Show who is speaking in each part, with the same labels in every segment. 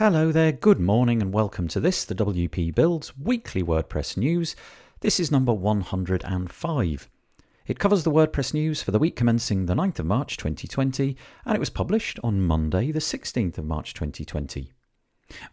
Speaker 1: Hello there, good morning and welcome to this, the WP Builds Weekly WordPress News. This is number 105. It covers the WordPress news for the week commencing the 9th of March 2020 and it was published on Monday the 16th of March 2020.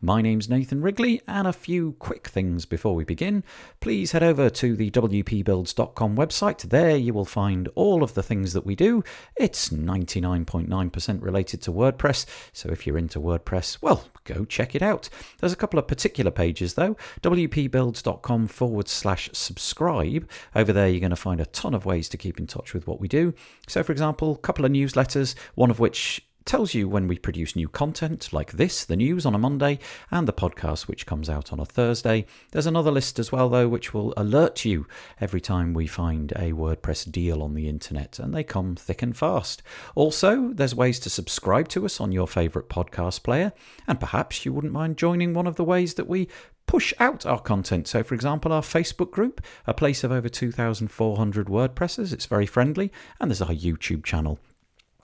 Speaker 1: My name's Nathan Wrigley, and a few quick things before we begin. Please head over to the WPBuilds.com website. There you will find all of the things that we do. It's 99.9% related to WordPress, so if you're into WordPress, well, go check it out. There's a couple of particular pages though. WPBuilds.com/subscribe. Over there you're going to find a ton of ways to keep in touch with what we do. So for example, a couple of newsletters, one of which tells you when we produce new content like this, the news on a Monday, and the podcast which comes out on a Thursday. There's another list as well though which will alert you every time we find a WordPress deal on the internet, and they come thick and fast. Also, there's ways to subscribe to us on your favourite podcast player, and perhaps you wouldn't mind joining one of the ways that we push out our content. So for example, our Facebook group, a place of over 2,400 WordPressers. It's very friendly, and there's our YouTube channel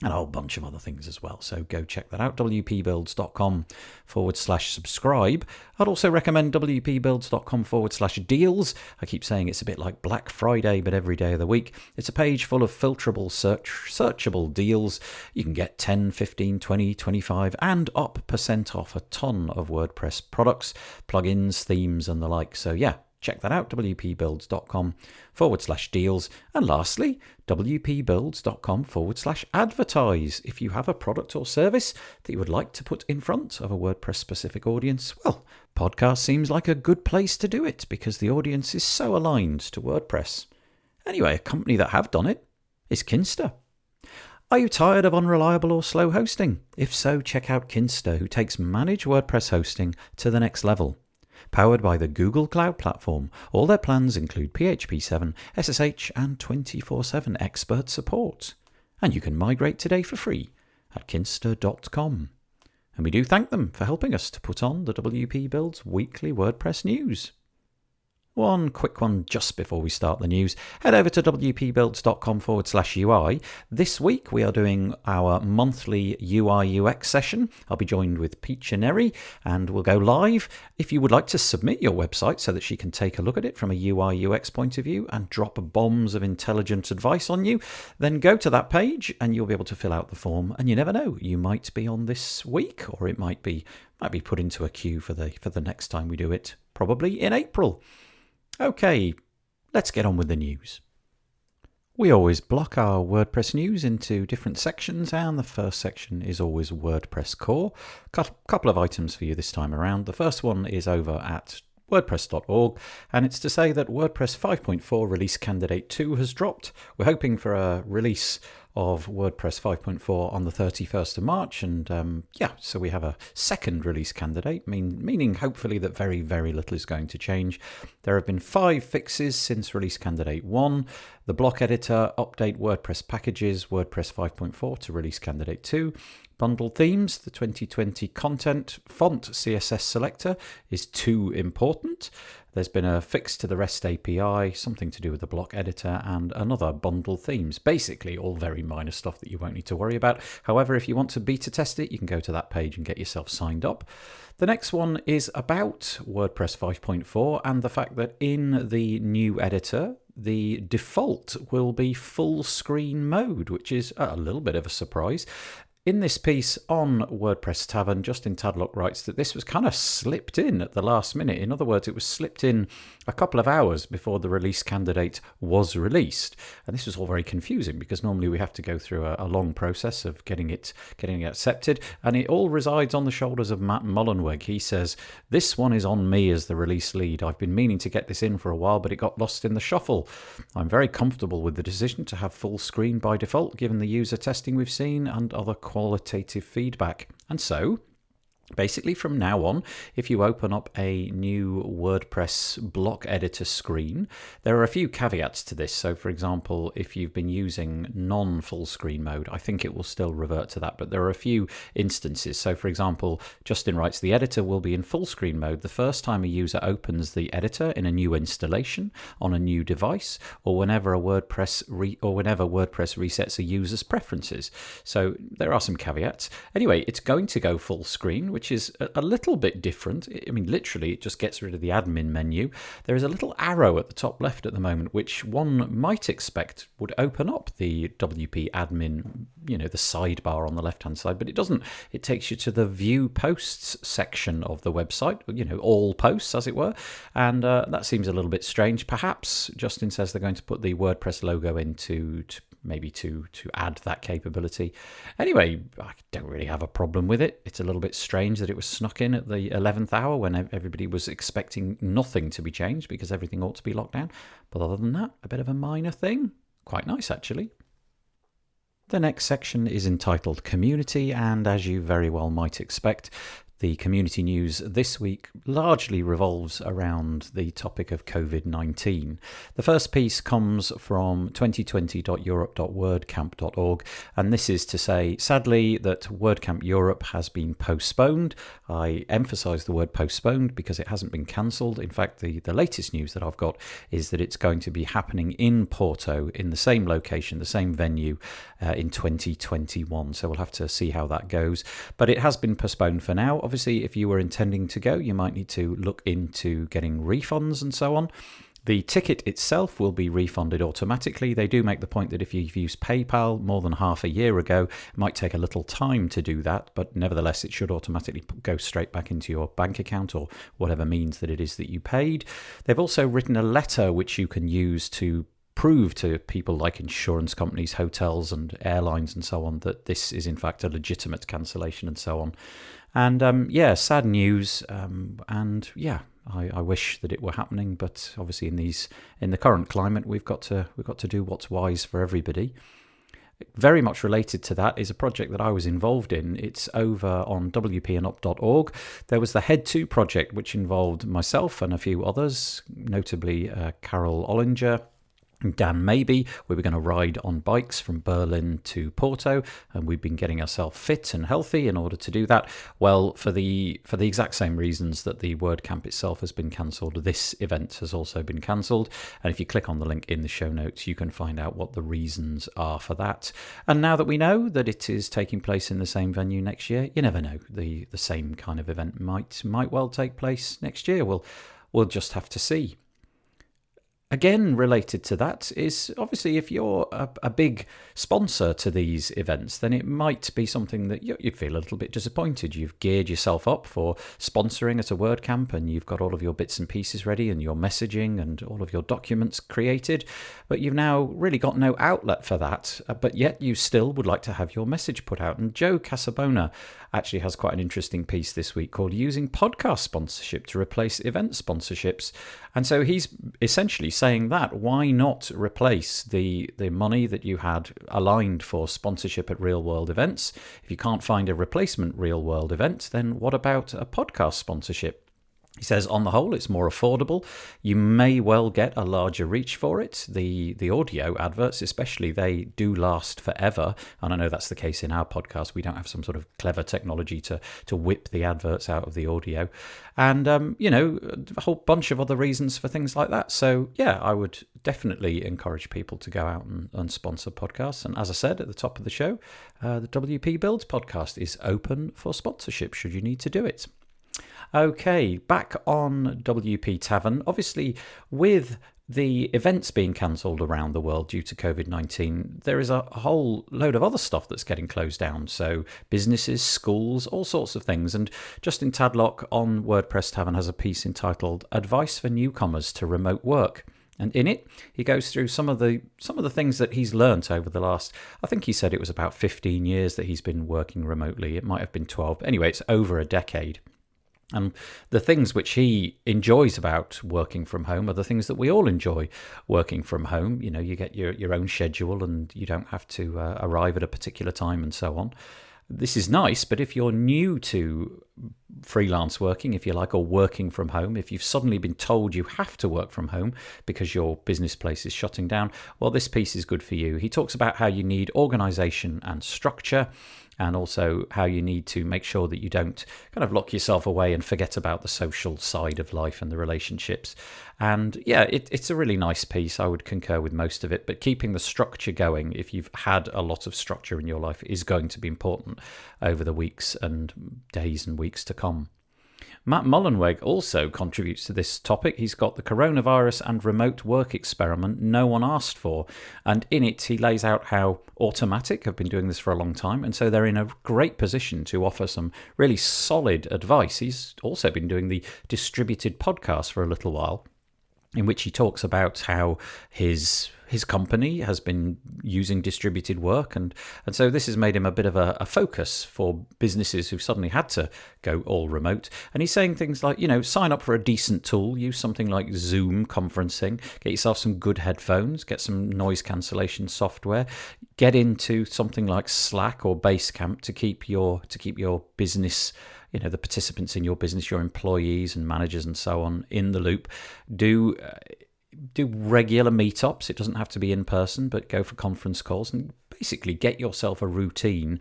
Speaker 1: and a whole bunch of other things as well. So go check that out, wpbuilds.com/subscribe. I'd also recommend wpbuilds.com/deals. I keep saying it's a bit like Black Friday, but every day of the week. It's a page full of filterable, searchable deals. You can get 10, 15, 20, 25 and up % off a ton of WordPress products, plugins, themes and the like. So yeah, check that out, wpbuilds.com/deals. And lastly, wpbuilds.com/advertise. If you have a product or service that you would like to put in front of a WordPress specific audience, well, podcast seems like a good place to do it because the audience is so aligned to WordPress. Anyway, a company that have done it is Kinsta. Are you tired of unreliable or slow hosting? If so, check out Kinsta, who takes managed WordPress hosting to the next level. Powered by the Google Cloud Platform, all their plans include PHP 7, SSH and 24/7 expert support. And you can migrate today for free at kinsta.com. And we do thank them for helping us to put on the WP Builds Weekly WordPress News. One quick one just before we start the news. Head over to wpbuilds.com/UI. This week we are doing our monthly UI UX session. I'll be joined with Peach Neri and we'll go live. If you would like to submit your website so that she can take a look at it from a UI UX point of view and drop bombs of intelligent advice on you, then go to that page and you'll be able to fill out the form. And you never know, you might be on this week, or it might be put into a queue for the next time we do it, probably in April. Okay, let's get on with the news. We always block our WordPress news into different sections, and the first section is always WordPress Core. Couple of items for you this time around. The first one is over at WordPress.org, and it's to say that WordPress 5.4 release candidate 2 has dropped. We're hoping for a release of WordPress 5.4 on the 31st of March, and so we have a second release candidate, meaning hopefully that very, very little is going to change. There have been 5 fixes since release candidate 1. The block editor, update WordPress packages, WordPress 5.4 to release candidate 2. Bundled themes, the 2020 content font CSS selector is too important. There's been a fix to the REST API, something to do with the block editor, and another bundle themes. Basically, all very minor stuff that you won't need to worry about. However, if you want to beta test it, you can go to that page and get yourself signed up. The next one is about WordPress 5.4 and the fact that in the new editor, the default will be full screen mode, which is a little bit of a surprise. In this piece on WordPress Tavern, Justin Tadlock writes that this was kind of slipped in at the last minute. In other words, it was slipped in a couple of hours before the release candidate was released. And this was all very confusing because normally we have to go through a long process of getting it accepted. And it all resides on the shoulders of Matt Mullenweg. He says, "This one is on me as the release lead. I've been meaning to get this in for a while, but it got lost in the shuffle. I'm very comfortable with the decision to have full screen by default, given the user testing we've seen and other qualitative feedback." And so basically, from now on, if you open up a new WordPress block editor screen, there are a few caveats to this. So, for example, if you've been using non-full screen mode, I think it will still revert to that, but there are a few instances. So, for example, Justin writes, the editor will be in full screen mode the first time a user opens the editor in a new installation on a new device, or whenever WordPress resets a user's preferences. So there are some caveats. Anyway, it's going to go full screen, which is a little bit different. I mean, literally, it just gets rid of the admin menu. There is a little arrow at the top left at the moment, which one might expect would open up the WP admin, the sidebar on the left-hand side, but it doesn't. It takes you to the View Posts section of the website, all posts, as it were, and that seems a little bit strange. Perhaps Justin says they're going to put the WordPress logo in to add that capability. Anyway, I don't really have a problem with it. It's a little bit strange that it was snuck in at the 11th hour when everybody was expecting nothing to be changed because everything ought to be locked down. But other than that, a bit of a minor thing. Quite nice, actually. The next section is entitled Community, and as you very well might expect, the community news this week largely revolves around the topic of COVID-19. The first piece comes from 2020.europe.wordcamp.org, and this is to say, sadly, that WordCamp Europe has been postponed. I emphasise the word postponed because it hasn't been cancelled. In fact, the latest news that I've got is that it's going to be happening in Porto, in the same location, the same venue, in 2021. So we'll have to see how that goes. But it has been postponed for now. Obviously, if you were intending to go, you might need to look into getting refunds and so on. The ticket itself will be refunded automatically. They do make the point that if you've used PayPal more than half a year ago, it might take a little time to do that, but nevertheless, it should automatically go straight back into your bank account or whatever means that it is that you paid. They've also written a letter which you can use to prove to people like insurance companies, hotels and airlines and so on that this is in fact a legitimate cancellation and so on. And sad news. I wish that it were happening, but obviously in the current climate, we've got to do what's wise for everybody. Very much related to that is a project that I was involved in. It's over on wpandup.org. There was the Head2 project, which involved myself and a few others, notably Carol Ollinger, Dan Maybe. We were going to ride on bikes from Berlin to Porto, and we've been getting ourselves fit and healthy in order to do that. Well, for the exact same reasons that the WordCamp itself has been cancelled, this event has also been cancelled. And if you click on the link in the show notes, you can find out what the reasons are for that. And now that we know that it is taking place in the same venue next year, you never know. The same kind of event might well take place next year. We'll just have to see. Again, related to that is obviously if you're a big sponsor to these events, then it might be something that you feel a little bit disappointed. You've geared yourself up for sponsoring at a WordCamp and you've got all of your bits and pieces ready and your messaging and all of your documents created, but you've now really got no outlet for that, but yet you still would like to have your message put out. And Joe Casabona actually has quite an interesting piece this week called Using Podcast Sponsorship to Replace Event Sponsorships. And so he's essentially saying that why not replace the money that you had aligned for sponsorship at real world events? If you can't find a replacement real world event, then what about a podcast sponsorship? He says, on the whole, it's more affordable. You may well get a larger reach for it. The audio adverts, especially, they do last forever. And I know that's the case in our podcast. We don't have some sort of clever technology to whip the adverts out of the audio. And, a whole bunch of other reasons for things like that. So, yeah, I would definitely encourage people to go out and sponsor podcasts. And as I said at the top of the show, the WP Builds podcast is open for sponsorship should you need to do it. Okay, back on WP Tavern. Obviously, with the events being cancelled around the world due to COVID-19, there is a whole load of other stuff that's getting closed down. So businesses, schools, all sorts of things. And Justin Tadlock on WordPress Tavern has a piece entitled Advice for Newcomers to Remote Work. And in it, he goes through some of the things that he's learnt over the last, I think he said it was about 15 years that he's been working remotely. It might have been 12. Anyway, it's over a decade. And the things which he enjoys about working from home are the things that we all enjoy working from home. You know, you get your own schedule and you don't have to arrive at a particular time and so on. This is nice, but if you're new to freelance working, if you like, or working from home, if you've suddenly been told you have to work from home because your business place is shutting down, well, this piece is good for you. He talks about how you need organization and structure, and also how you need to make sure that you don't kind of lock yourself away and forget about the social side of life and the relationships. And yeah, it's a really nice piece. I would concur with most of it, but keeping the structure going, if you've had a lot of structure in your life, is going to be important over the weeks and days and weeks to come. Matt Mullenweg also contributes to this topic. He's got the coronavirus and remote work experiment no one asked for. And in it, he lays out how Automatic have been doing this for a long time. And so they're in a great position to offer some really solid advice. He's also been doing the distributed podcast for a little while, in which he talks about how his company has been using distributed work, and so this has made him a bit of a focus for businesses who've suddenly had to go all remote. And he's saying things like, sign up for a decent tool, use something like Zoom conferencing, get yourself some good headphones, get some noise cancellation software, get into something like Slack or Basecamp to keep your business, the participants in your business, your employees and managers and so on, in the loop. Do regular meetups. It doesn't have to be in person, but go for conference calls and basically get yourself a routine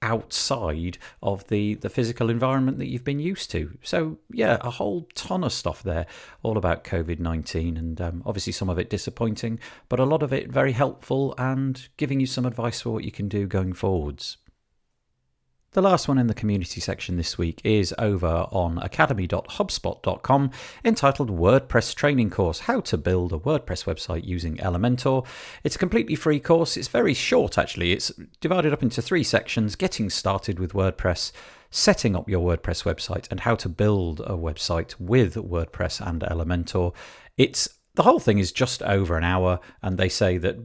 Speaker 1: outside of the physical environment that you've been used to. So yeah, a whole ton of stuff there all about COVID-19, and obviously some of it disappointing, but a lot of it very helpful and giving you some advice for what you can do going forwards. The last one in the community section this week is over on academy.hubspot.com, entitled WordPress Training Course, How to Build a WordPress Website Using Elementor. It's a completely free course. It's very short, actually. It's divided up into 3 sections: getting started with WordPress, setting up your WordPress website, and how to build a website with WordPress and Elementor. The whole thing is just over an hour, and they say that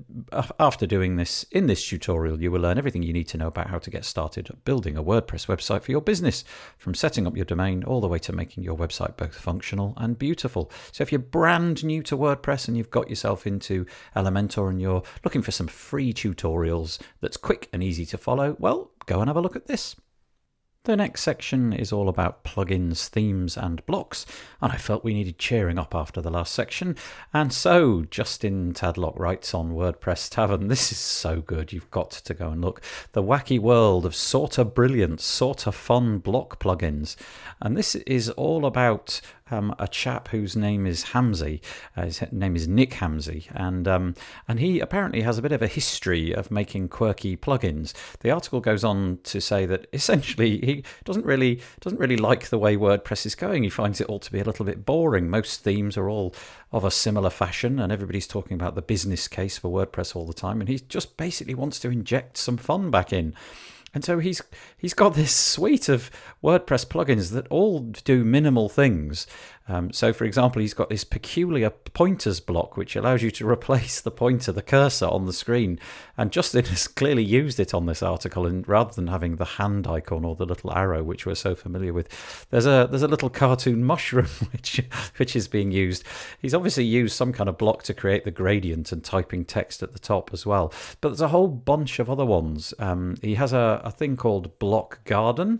Speaker 1: after doing this, in this tutorial, you will learn everything you need to know about how to get started building a WordPress website for your business, from setting up your domain all the way to making your website both functional and beautiful. So if you're brand new to WordPress and you've got yourself into Elementor and you're looking for some free tutorials that's quick and easy to follow, well, go and have a look at this. The next section is all about plugins, themes and blocks, and I felt we needed cheering up after the last section, and so Justin Tadlock writes on WordPress Tavern, this is so good, you've got to go and look, the wacky world of Sorta brilliant, Sorta fun block plugins, and this is all about a chap whose name is Hamzy. His name is Nick Hamzy, and he apparently has a bit of a history of making quirky plugins. The article goes on to say that essentially he doesn't really like the way WordPress is going. He finds it all to be a little bit boring. Most themes are all of a similar fashion, and everybody's talking about the business case for WordPress all the time, and he just basically wants to inject some fun back in. And so he's got this suite of WordPress plugins that all do minimal things. So, for example, he's got this peculiar pointers block, which allows you to replace the pointer, the cursor on the screen. And Justin has clearly used it on this article, and rather than having the hand icon or the little arrow, which we're so familiar with, there's a little cartoon mushroom which is being used. He's obviously used some kind of block to create the gradient and typing text at the top as well. But there's a whole bunch of other ones. He has a thing called Block Garden,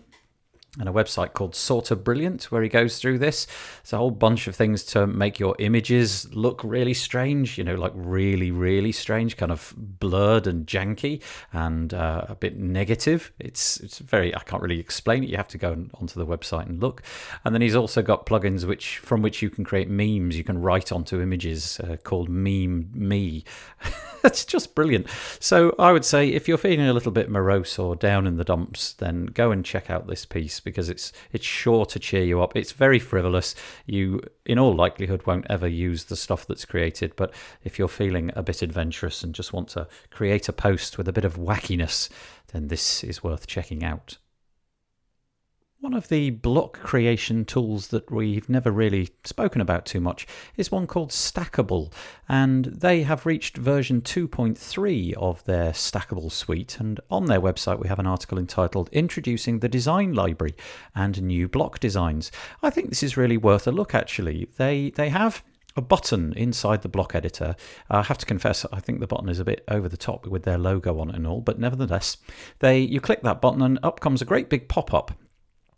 Speaker 1: and a website called Sorta Brilliant, where he goes through this. It's a whole bunch of things to make your images look really strange, like really, really strange, kind of blurred and janky and a bit negative. It's very, I can't really explain it. You have to go onto the website and look. And then he's also got plugins from which you can create memes. You can write onto images called Meme Me. It's just brilliant. So I would say if you're feeling a little bit morose or down in the dumps, then go and check out this piece, because it's sure to cheer you up. It's very frivolous. You, in all likelihood, won't ever use the stuff that's created, but if you're feeling a bit adventurous and just want to create a post with a bit of wackiness, then this is worth checking out. One of the block creation tools that we've never really spoken about too much is one called Stackable, and they have reached version 2.3 of their Stackable suite, and on their website we have an article entitled Introducing the Design Library and New Block Designs. I think this is really worth a look, actually. They have a button inside the block editor. I have to confess, I think the button is a bit over the top with their logo on it and all, but nevertheless, you click that button and up comes a great big pop-up.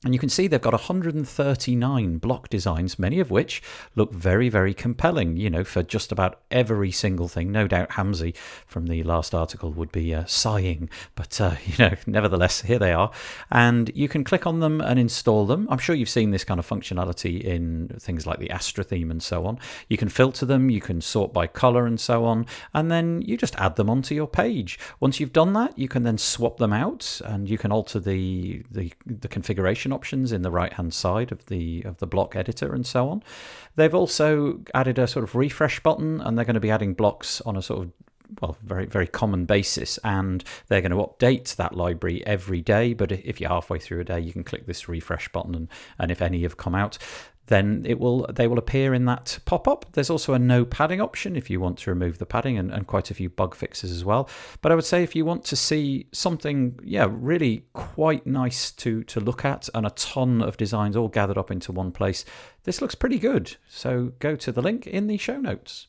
Speaker 1: And you can see they've got 139 block designs, many of which look very, very compelling, for just about every single thing. No doubt Hamzy from the last article would be sighing, but, nevertheless, here they are. And you can click on them and install them. I'm sure you've seen this kind of functionality in things like the Astra theme and so on. You can filter them, you can sort by color and so on, and then you just add them onto your page. Once you've done that, you can then swap them out, and you can alter the configuration navigation options in the right-hand side of the block editor and so on. They've also added a sort of refresh button, and they're going to be adding blocks on a sort of very, very common basis, and they're going to update that library every day. But if you're halfway through a day, you can click this refresh button, and if any have come out, then they will appear in that pop-up. There's also a no padding option if you want to remove the padding, and quite a few bug fixes as well. But I would say if you want to see something, really quite nice to look at, and a ton of designs all gathered up into one place, this looks pretty good. So go to the link in the show notes.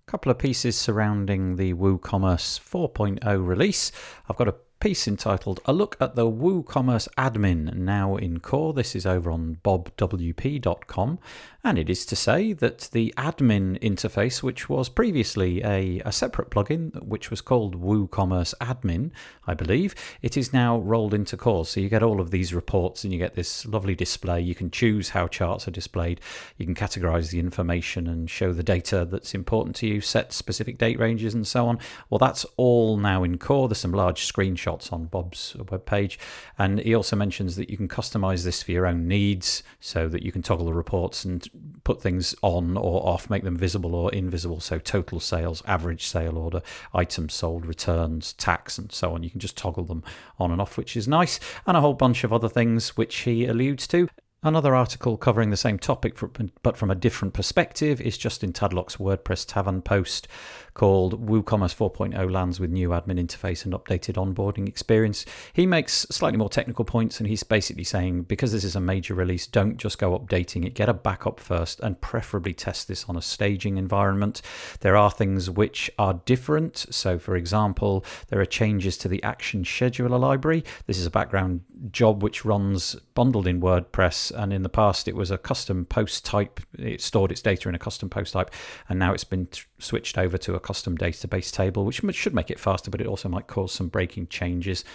Speaker 1: Couple of pieces surrounding the WooCommerce 4.0 release. I've got a piece entitled "A Look at the WooCommerce Admin Now in Core." This is over on bobwp.com, and it is to say that the admin interface, which was previously a separate plugin which was called WooCommerce Admin, I believe, it is now rolled into Core. So you get all of these reports and you get this lovely display. You can choose how charts are displayed. You can categorize the information and show the data that's important to you, set specific date ranges and so on. Well, that's all now in Core. There's some large screenshots on Bob's webpage, and he also mentions that you can customize this for your own needs, so that you can toggle the reports and put things on or off, make them visible or invisible. So total sales, average sale order, items sold, returns, tax, and so on. You can just toggle them on and off, which is nice, and a whole bunch of other things which he alludes to. Another article covering the same topic but from a different perspective is Justin Tadlock's WordPress Tavern post called WooCommerce 4.0 Lands with New Admin Interface and Updated Onboarding Experience. He makes slightly more technical points, and he's basically saying, because this is a major release, don't just go updating it, get a backup first, and preferably test this on a staging environment. There are things which are different. So for example, there are changes to the Action Scheduler library. This is a background job which runs bundled in WordPress, and in the past it was a custom post type. It stored its data in a custom post type, and now it's been switched over to a custom database table, which should make it faster, but it also might cause some breaking changes.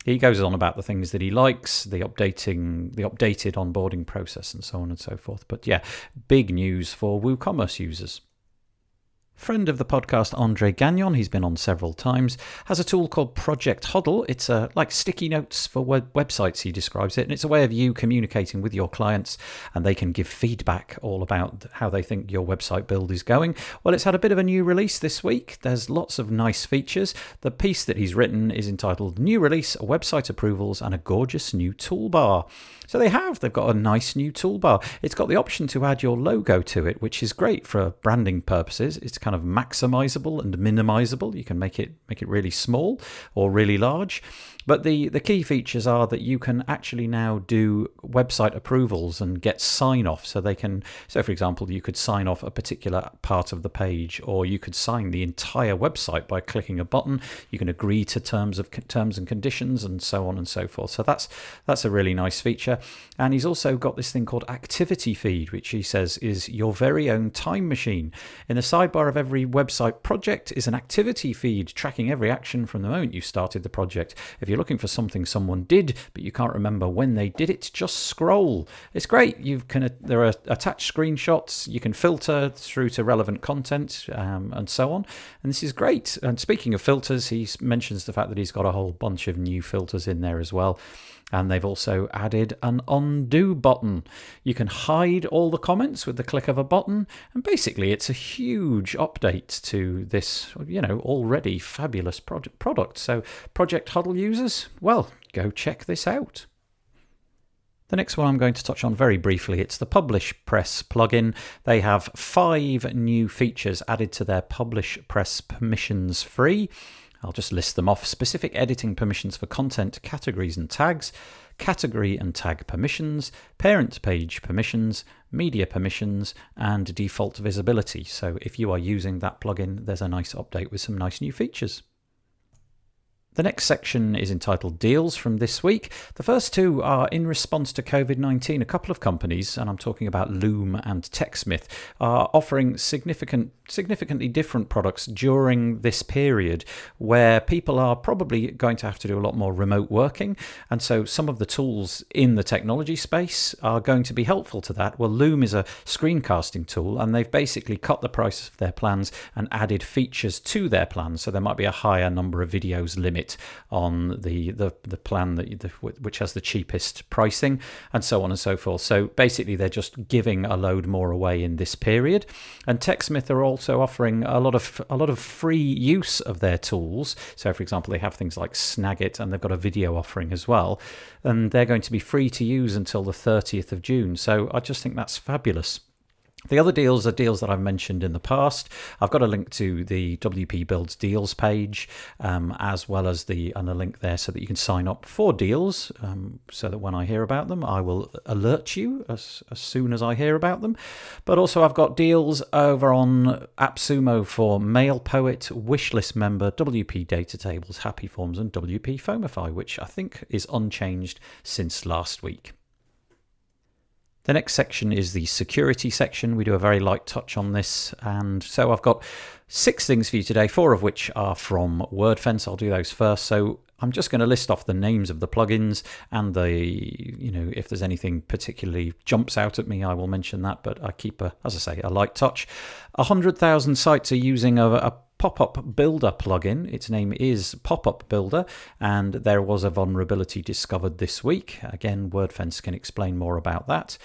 Speaker 1: He goes on about the things that he likes, the updated onboarding process, and so on and so forth. But yeah, big news for WooCommerce users. Friend of the podcast, Andre Gagnon, he's been on several times, has a tool called Project Huddle. It's like sticky notes for websites, he describes it, and it's a way of you communicating with your clients, and they can give feedback all about how they think your website build is going. Well, it's had a bit of a new release this week. There's lots of nice features. The piece that he's written is entitled New Release, Website Approvals, and a Gorgeous New Toolbar. So they've got a nice new toolbar. It's got the option to add your logo to it, which is great for branding purposes. It's kind of maximizable and minimizable. You can make it really small or really large. But the key features are that you can actually now do website approvals and get sign-off. So for example, you could sign off a particular part of the page, or you could sign the entire website by clicking a button. You can agree to terms and conditions, and so on and so forth. So that's a really nice feature. And he's also got this thing called Activity Feed, which he says is your very own time machine. In the sidebar of every website project is an activity feed tracking every action from the moment you started the project. If you're looking for something someone did, but you can't remember when they did it, just scroll. It's great. There are attached screenshots. You can filter through to relevant content, and so on. And this is great. And speaking of filters, he mentions the fact that he's got a whole bunch of new filters in there as well. And they've also added an undo button. You can hide all the comments with the click of a button. And basically, it's a huge update to this, already fabulous product. So Project Huddle users, well, go check this out. The next one I'm going to touch on very briefly, it's the PublishPress plugin. They have 5 new features added to their PublishPress permissions free. I'll just list them off. Specific editing permissions for content, categories and tags, category and tag permissions, parent page permissions, media permissions, and default visibility. So if you are using that plugin, there's a nice update with some nice new features. The next section is entitled Deals from this week. The first 2 are in response to COVID-19. A couple of companies, and I'm talking about Loom and TechSmith, are offering significantly different products during this period where people are probably going to have to do a lot more remote working. And so some of the tools in the technology space are going to be helpful to that. Well, Loom is a screencasting tool, and they've basically cut the price of their plans and added features to their plans. So there might be a higher number of videos limit unit on the plan which has the cheapest pricing, and so on and so forth. So basically they're just giving a load more away in this period. And TechSmith are also offering a lot of free use of their tools. So for example, they have things like Snagit, and they've got a video offering as well, and they're going to be free to use until the 30th of June. So I just think that's fabulous. The other deals are deals that I've mentioned in the past. I've got a link to the WP Builds deals page, as well as a link there so that you can sign up for deals, so that when I hear about them, I will alert you as soon as I hear about them. But also I've got deals over on AppSumo for Mailpoet, Wishlist Member, WP Data Tables, Happy Forms, and WP Foamify, which I think is unchanged since last week. The next section is the security section. We do a very light touch on this, and so I've got 6 things for you today, 4 of which are from WordFence. I'll do those first. So I'm just going to list off the names of the plugins, and if there's anything particularly jumps out at me, I will mention that, but I keep a light touch. 100,000 sites are using a pop-up builder plugin. Its name is Pop-up Builder, and there was a vulnerability discovered this week. Again, WordFence can explain more about that.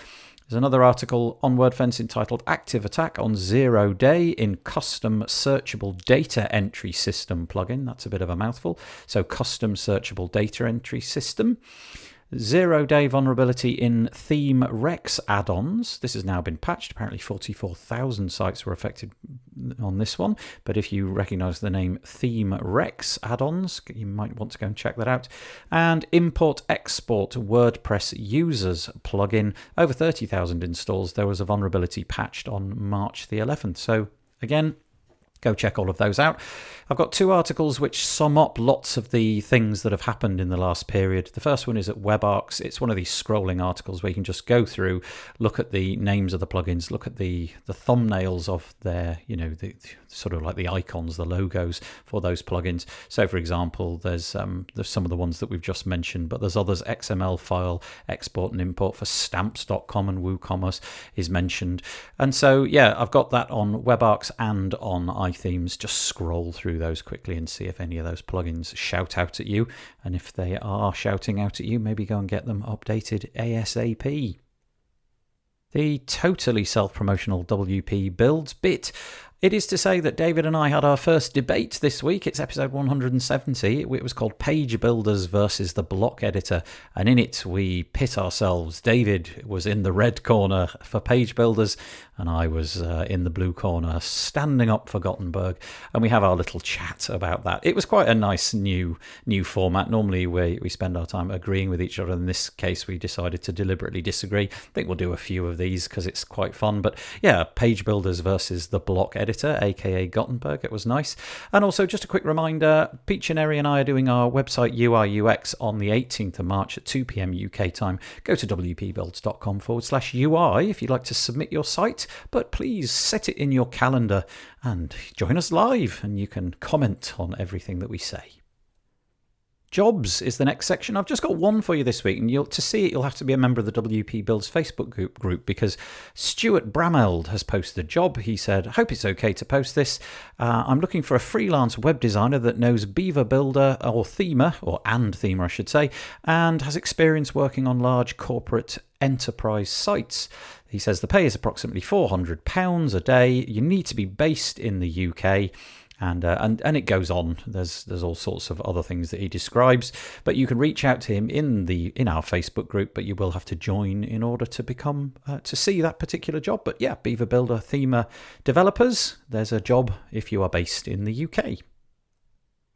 Speaker 1: There's another article on WordFence entitled Active Attack on 0 Day in Custom Searchable Data Entry System plugin. That's a bit of a mouthful. So Custom Searchable Data Entry System. 0 Day vulnerability in Theme Rex add-ons. This has now been patched. Apparently 44,000 sites were affected on this one. But if you recognize the name Theme Rex add-ons, you might want to go and check that out. And Import-Export WordPress Users plugin. Over 30,000 installs. There was a vulnerability patched on March the 11th. So again, go check all of those out. I've got 2 articles which sum up lots of the things that have happened in the last period. The first one is at WebArcs. It's one of these scrolling articles where you can just go through, look at the names of the plugins, look at the thumbnails of their, the sort of like the icons, the logos for those plugins. So for example, there's some of the ones that we've just mentioned, but there's others. XML file export and import for stamps.com and WooCommerce is mentioned. And so, yeah, I've got that on WebArcs and on iThemes. Just scroll through those quickly and see if any of those plugins shout out at you. And if they are shouting out at you, maybe go and get them updated ASAP. The totally self-promotional WP Builds bit. It is to say that David and I had our first debate this week. It's episode 170. It was called Page Builders versus the Block Editor. And in it, we pit ourselves. David was in the red corner for Page Builders, and I was in the blue corner, standing up for Gutenberg. And we have our little chat about that. It was quite a nice new format. Normally, we spend our time agreeing with each other. In this case, we decided to deliberately disagree. I think we'll do a few of these because it's quite fun. But yeah, Page Builders versus the Block Editor, aka Gutenberg. It was nice. And also, just a quick reminder, Peach and Eri and I are doing our website UI UX on the 18th of March at 2 p.m. UK time. Go to wpbuilds.com/UI if you'd like to submit your site, but please set it in your calendar and join us live, and you can comment on everything that we say. Jobs is the next section. I've just got one for you this week, and to see it, you'll have to be a member of the WP Builds Facebook group because Stuart Brameld has posted a job. He said, "Hope it's okay to post this. I'm looking for a freelance web designer that knows Beaver Builder or Themer, I should say, and has experience working on large corporate enterprise sites." He says the pay is approximately £400 a day. You need to be based in the UK. And it goes on. There's all sorts of other things that he describes, but you can reach out to him in our Facebook group, but you will have to join in order to become to see that particular job. But yeah, Beaver Builder, Themer developers, there's a job if you are based in the UK.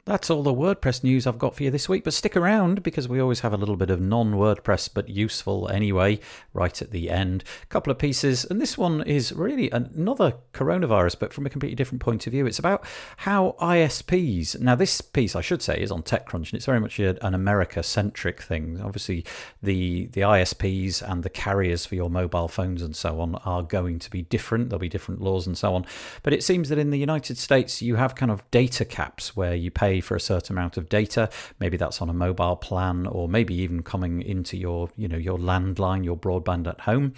Speaker 1: That's all the WordPress news I've got for you this week, but stick around because we always have a little bit of non-WordPress but useful anyway right at the end. A couple of pieces, and this one is really another coronavirus but from a completely different point of view. It's about how ISPs, now this piece I should say is on TechCrunch, and it's very much an America-centric thing. Obviously the ISPs and the carriers for your mobile phones and so on are going to be different. There'll be different laws and so on, but it seems that in the United States you have kind of data caps where you pay for a certain amount of data. Maybe that's on a mobile plan, or maybe even coming into your landline, your broadband at home.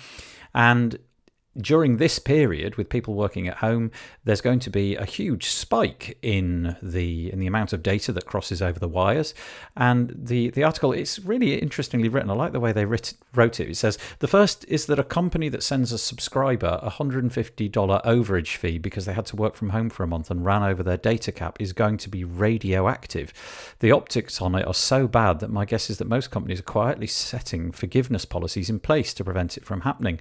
Speaker 1: And during this period, with people working at home, there's going to be a huge spike in the amount of data that crosses over the wires. And the article, it's really interestingly written. I like the way they wrote it. It says, the first is that a company that sends a subscriber a $150 overage fee because they had to work from home for a month and ran over their data cap is going to be radioactive. The optics on it are so bad that my guess is that most companies are quietly setting forgiveness policies in place to prevent it from happening.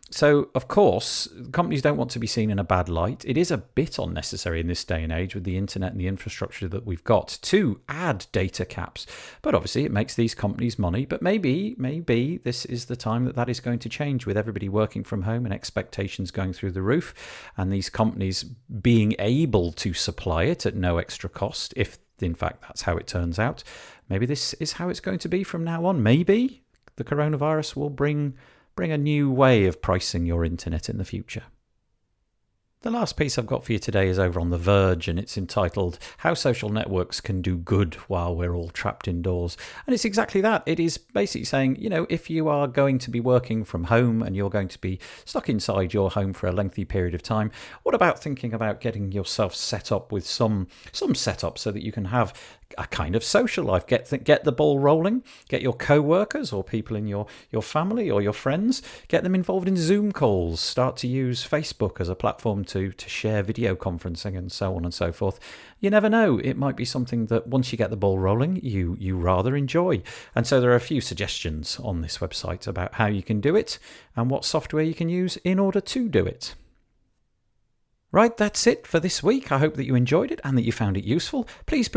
Speaker 1: So, of course, companies don't want to be seen in a bad light. It is a bit unnecessary in this day and age with the internet and the infrastructure that we've got to add data caps. But obviously, it makes these companies money. But maybe this is the time that is going to change, with everybody working from home and expectations going through the roof, and these companies being able to supply it at no extra cost, if in fact that's how it turns out. Maybe this is how it's going to be from now on. Maybe the coronavirus will bring a new way of pricing your internet in the future. The last piece I've got for you today is over on The Verge, and it's entitled How Social Networks Can Do Good While We're All Trapped Indoors. And it's exactly that. It is basically saying, if you are going to be working from home and you're going to be stuck inside your home for a lengthy period of time, what about thinking about getting yourself set up with some setup so that you can have a kind of social life, get the ball rolling, get your co-workers or people in your family or your friends, get them involved in Zoom calls, start to use Facebook as a platform to share video conferencing and so on and so forth. You never know, it might be something that once you get the ball rolling, you rather enjoy. And so there are a few suggestions on this website about how you can do it and what software you can use in order to do it. Right, that's it for this week. I hope that you enjoyed it and that you found it useful. Please,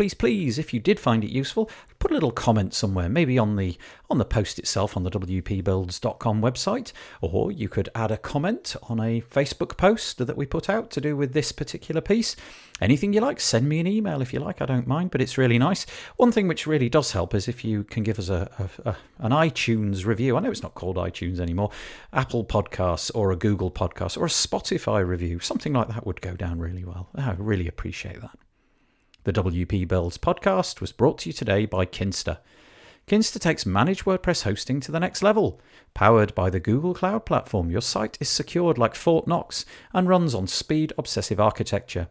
Speaker 1: if you did find it useful, put a little comment somewhere, maybe on the post itself on the wpbuilds.com website, or you could add a comment on a Facebook post that we put out to do with this particular piece. Anything you like, send me an email if you like, I don't mind, but it's really nice. One thing which really does help is if you can give us an iTunes review. I know it's not called iTunes anymore. Apple Podcasts or a Google Podcast or a Spotify review, something like that would go down really well. I really appreciate that. The WP Builds podcast was brought to you today by Kinsta. Kinsta takes managed WordPress hosting to the next level. Powered by the Google Cloud Platform, your site is secured like Fort Knox and runs on speed-obsessive architecture.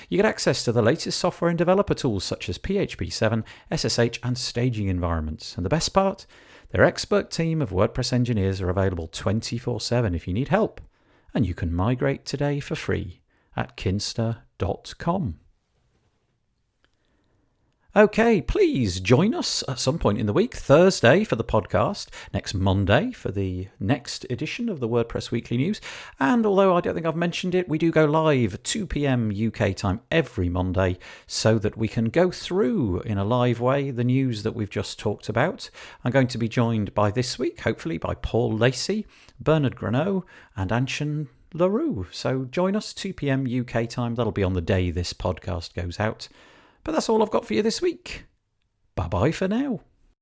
Speaker 1: You get access to the latest software and developer tools such as PHP 7, SSH and staging environments. And the best part? Their expert team of WordPress engineers are available 24/7 if you need help. And you can migrate today for free at kinsta.com. Okay, please join us at some point in the week, Thursday for the podcast, next Monday for the next edition of the WordPress Weekly News. And although I don't think I've mentioned it, we do go live at 2 p.m. UK time every Monday so that we can go through in a live way the news that we've just talked about. I'm going to be joined by this week, hopefully, by Paul Lacey, Bernard Greneau and Anshan LaRue. So join us 2 p.m. UK time. That'll be on the day this podcast goes out. But that's all I've got for you this week. Bye-bye for now.